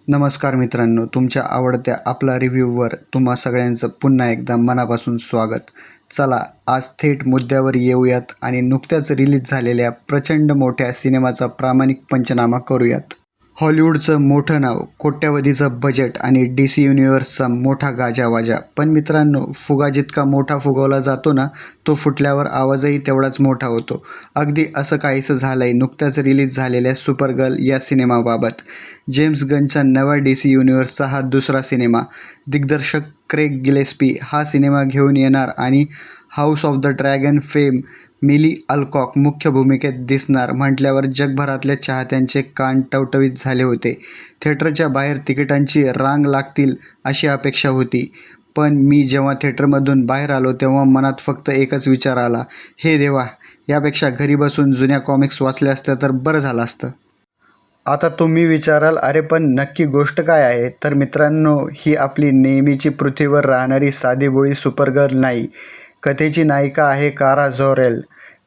नमस्कार मित्रांनो, तुमच्या आवडत्या आपला रिव्ह्यूवर तुम्हा सगळ्यांचं पुन्हा एकदा मनापासून स्वागत. चला आज थेट मुद्द्यावर येऊयात आणि नुकत्याच रिलीज झालेल्या प्रचंड मोठ्या सिनेमाचा प्रामाणिक पंचनामा करूयात. हॉलिवूडचं मोठं नाव, कोट्यवधीचं बजेट आणि DC युनिव्हर्सचा मोठा गाजावाजा. पण मित्रांनो, फुगा जितका मोठा फुगवला जातो ना, तो फुटल्यावर आवाजही तेवढाच मोठा होतो. अगदी असं काहीसं झालंय नुकत्याच रिलीज झालेल्या सुपरगर्ल या सिनेमाबाबत. जेम्स गनच्या नव्या DC युनिव्हर्सचा हा दुसरा सिनेमा. दिग्दर्शक क्रेग गिलेस्पी हा सिनेमा घेऊन येणार आणि House of the Dragon fame Milly Alcock मुख्य भूमिकेत दिसणार म्हटल्यावर जगभरातल्या चाहत्यांचे कान टवटवीत झाले होते. थिएटरच्या बाहेर तिकिटांची रांग लागतील अशी अपेक्षा होती. पण मी जेव्हा थिएटरमधून बाहेर आलो तेव्हा मनात फक्त एकच विचार आला, हे देवा, यापेक्षा घरी बसून जुन्या कॉमिक्स वाचल्या असत्या तर बरं झालं असतं. आता तुम्ही विचाराल, अरे पण नक्की गोष्ट काय आहे? तर मित्रांनो, ही आपली नेहमीची पृथ्वीवर राहणारी साधीभोळी सुपरगर्ल नाही. कथेची नायिका आहे कारा झॉरेल,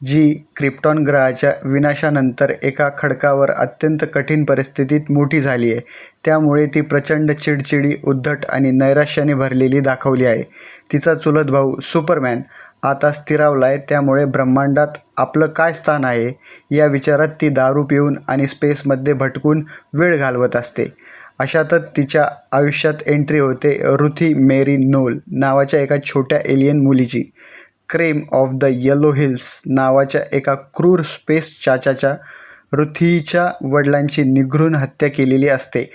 जी क्रिप्टॉन ग्रहाच्या विनाशानंतर एका खडकावर अत्यंत कठीण परिस्थितीत मोठी झाली आहे. त्यामुळे ती प्रचंड चिडचिडी, उद्धट आणि नैराश्याने भरलेली दाखवली आहे. तिचा चुलत भाऊ सुपरमॅन आता स्थिरावलाय, त्यामुळे ब्रह्मांडात आपलं काय स्थान आहे या विचारात ती दारू पिऊन आणि स्पेसमध्ये भटकून वेळ घालवत असते. अशातच तिच्या आयुष्यात एंट्री होते रुथी मेरी नोल नावाच्या एका छोट्या एलियन मुलीची. Krem of the Yellow Hills नावाच्या एका क्रूर स्पेस चाचाच्या रुथीच्या वडिलांची निघृण हत्या केलेली असते.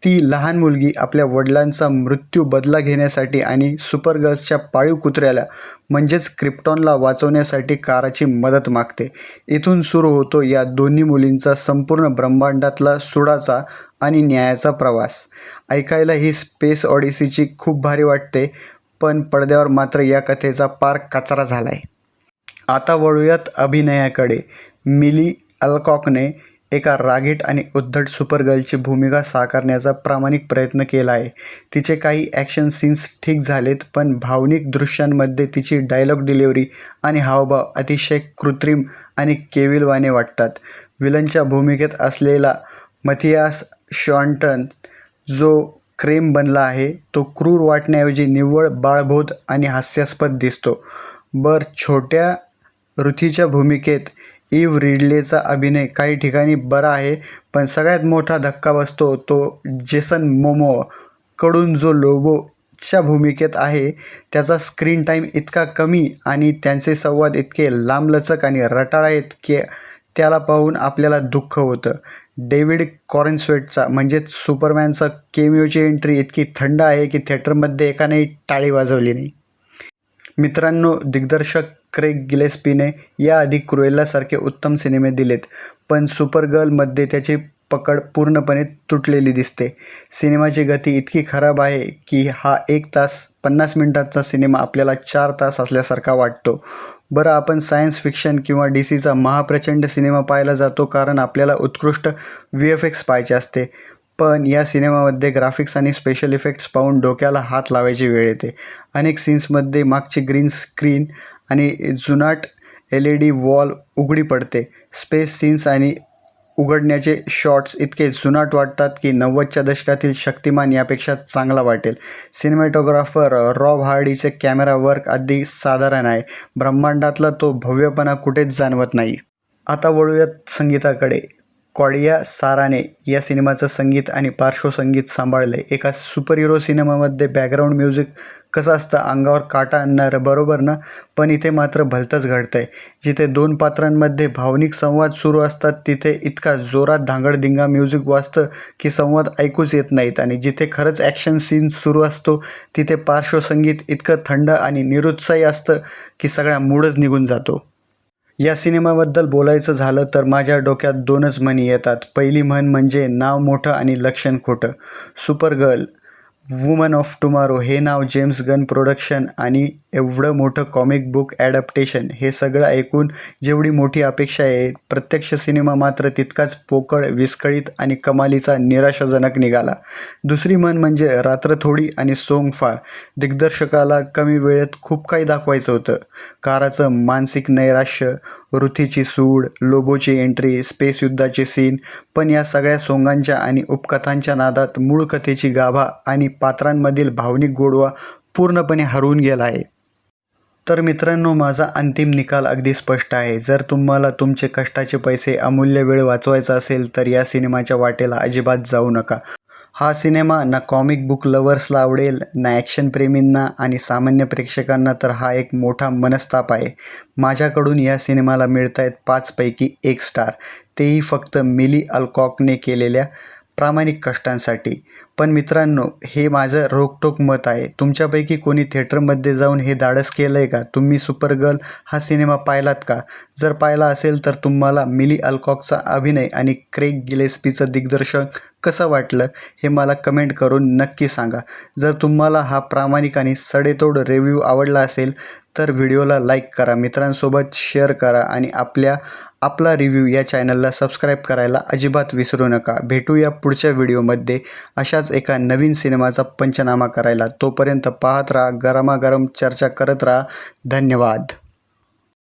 ती लहान मुलगी आपल्या वडिलांचा मृत्यू बदला घेण्यासाठी आणि सुपरगर्ल्सच्या पाळीव कुत्र्याला म्हणजेच क्रिप्टॉनला वाचवण्यासाठी काराची मदत मागते. इथून सुरू होतो या दोन्ही मुलींचा संपूर्ण ब्रह्मांडातला सुडाचा आणि न्यायाचा प्रवास. ऐकायला ही स्पेस ऑडिसीची खूप भारी वाटते, पण पडद्यावर मात्र या कथेचा पार कचरा झालाय. आता वळूयात अभिनयाकडे. मिली अल्कॉकने एका रागीट आणि उद्धट सुपरगर्लची भूमिका साकारण्याचा प्रामाणिक प्रयत्न केला आहे. तिचे काही ॲक्शन सीन्स ठीक झालेत, पण भावनिक दृश्यांमध्ये तिची डायलॉग डिलिव्हरी आणि हावभाव अतिशय कृत्रिम आणि केविलवाणे वाटतात. विलनच्या भूमिकेत असलेला मथियास शॉन्टन, जो क्रेम बनला आहे, तो क्रूर वाटण्याऐवजी निव्वळ बाळबोध आणि हास्यास्पद दिसतो. छोट्या रुथीच्या भूमिकेत इव्ह रिडलेचा अभिनय काही ठिकाणी बरा आहे, पण सगळ्यात मोठा धक्का बसतो तो जेसन मोमोआ कडून, जो लोबोच्या भूमिकेत आहे. त्याचा स्क्रीन टाईम इतका कमी आणि त्यांचे संवाद इतके लांबलचक आणि रटाळ आहेत की त्याला पाहून आपल्याला दुःख होतं. डेव्हिड कॉरेनस्वेटचा म्हणजेच सुपरमॅनचा केमिओची एंट्री इतकी थंड आहे की थिएटरमध्ये एकानेही टाळी वाजवली नाही. मित्रांनो, दिग्दर्शक क्रेग गिलेस्पीने याआधी क्रुएल्लासारखे उत्तम सिनेमे दिलेत, पण सुपरगर्लमध्ये त्याची पकड पूर्णपणे तुटलेली दिसते. सिनेमाची गती इतकी खराब आहे की हा 1 तास 50 मिनिटांचा सिनेमा आपल्याला 4 तास असल्यासारखा वाटतो. आपण सायन्स फिक्शन किंवा DCचा महाप्रचंड सिनेमा पाहायला जातो कारण आपल्याला उत्कृष्ट VFX पाहायचे असते. पण या सिनेमामध्ये ग्राफिक्स आणि स्पेशल इफेक्ट्स पाहून डोक्याला हात लावायची वेळ येते. अनेक सीन्समध्ये मागची ग्रीन स्क्रीन आणि जुनाट LED वॉल उघडी पडते. स्पेस सीन्स आणि उघडण्याचे शॉट्स इतके जुनाट वाटतात की 90च्या दशकातील शक्तिमान यापेक्षा चांगला वाटेल. सिनेमॅटोग्राफर रॉब हार्डीचे कॅमेरा वर्क अगदी साधारण आहे. ब्रह्मांडातला तो भव्यपणा कुठेच जाणवत नाही. आता वळूयात संगीताकडे. कॉर्डिया साराने या सिनेमाचं संगीत आणि पार्श्वसंगीत सांभाळलंय. एका सुपरहिरो सिनेमामध्ये बॅकग्राऊंड म्युझिक कसं असतं, अंगावर काटा आणणारं, बरोबर ना? पण इथे मात्र भलतंच घडतंय. जिथे 2 पात्रांमध्ये भावनिक संवाद सुरू असतात तिथे इतका जोरात धांगडधिंगा म्युझिक वाजतं की संवाद ऐकूच येत नाहीत, आणि जिथे खरंच ॲक्शन सीन्स सुरू असतो तिथे पार्श्वसंगीत इतकं थंड आणि निरुत्साही असतं की सगळा मूडच निघून जातो. या सिनेमाबद्दल बोलायचं झालं तर माझ्या डोक्यात 2च म्हणी येतात. पहिली म्हण म्हणजे नाव मोठं आणि लक्षण खोटं. सुपरगर्ल, वुमन ऑफ टुमॉरो हे नाव, जेम्स गन प्रोडक्शन आणि एवढं मोठं कॉमिक बुक ॲडॅप्टेशन, हे सगळं ऐकून जेवढी मोठी अपेक्षा आहे, प्रत्यक्ष सिनेमा मात्र तितकाच पोकळ, विस्कळीत आणि कमालीचा निराशाजनक निघाला. दुसरी म्हण म्हणजे रात्र थोडी आणि सोंग फार. दिग्दर्शकाला कमी वेळेत खूप काही दाखवायचं होतं. काराचं मानसिक नैराश्य, रुथीची सूड, लोबोची एंट्री, स्पेस युद्धाचे सीन, पण या सगळ्या सोंगांच्या आणि उपकथांच्या नादात मूळ कथेची गाभा आणि पात्रांमधील भावनिक गोडवा पूर्णपणे हरवून गेला आहे. तर मित्रांनो, माझा अंतिम निकाल अगदी स्पष्ट आहे. जर तुम्हाला तुमचे कष्टाचे पैसे, अमूल्य वेळ वाचवायचा असेल तर या सिनेमाच्या वाटेला अजिबात जाऊ नका. हा सिनेमा ना कॉमिक बुक लव्हर्सला आवडेल, ना ॲक्शन प्रेमींना, आणि सामान्य प्रेक्षकांना तर हा एक मोठा मनस्ताप आहे. माझ्याकडून या सिनेमाला मिळतायत 5 पैकी 1 स्टार, तेही फक्त मिली अल्कॉकने केलेल्या प्रामाणिक कष्टांसाठी. पण मित्रांनो, हे माझं रोखठोक मत आहे. तुमच्यापैकी कोणी थिएटरमध्ये जाऊन हे धाडस केलं आहे का? तुम्ही सुपरगर्ल हा सिनेमा पाहिलात का? जर पाहिला असेल तर तुम्हाला मिली अल्कॉकचा अभिनय आणि क्रेग गिलेस्पीचं दिग्दर्शन कसं वाटलं हे मला कमेंट करून नक्की सांगा. जर तुम्हाला हा प्रामाणिक आणि सडेतोड रिव्ह्यू आवडला असेल तर व्हिडिओला लाईक करा, मित्रांसोबत शेअर करा आणि आपला रिव्ह्यू या चॅनलला सबस्क्राईब करायला अजिबात विसरू नका. भेटूया पुढच्या व्हिडिओमध्ये अशाच एका नवीन सिनेमाचा पंचनामा करायला. तोपर्यंत पाहत राहा, गरमागरम चर्चा करत राहा. धन्यवाद.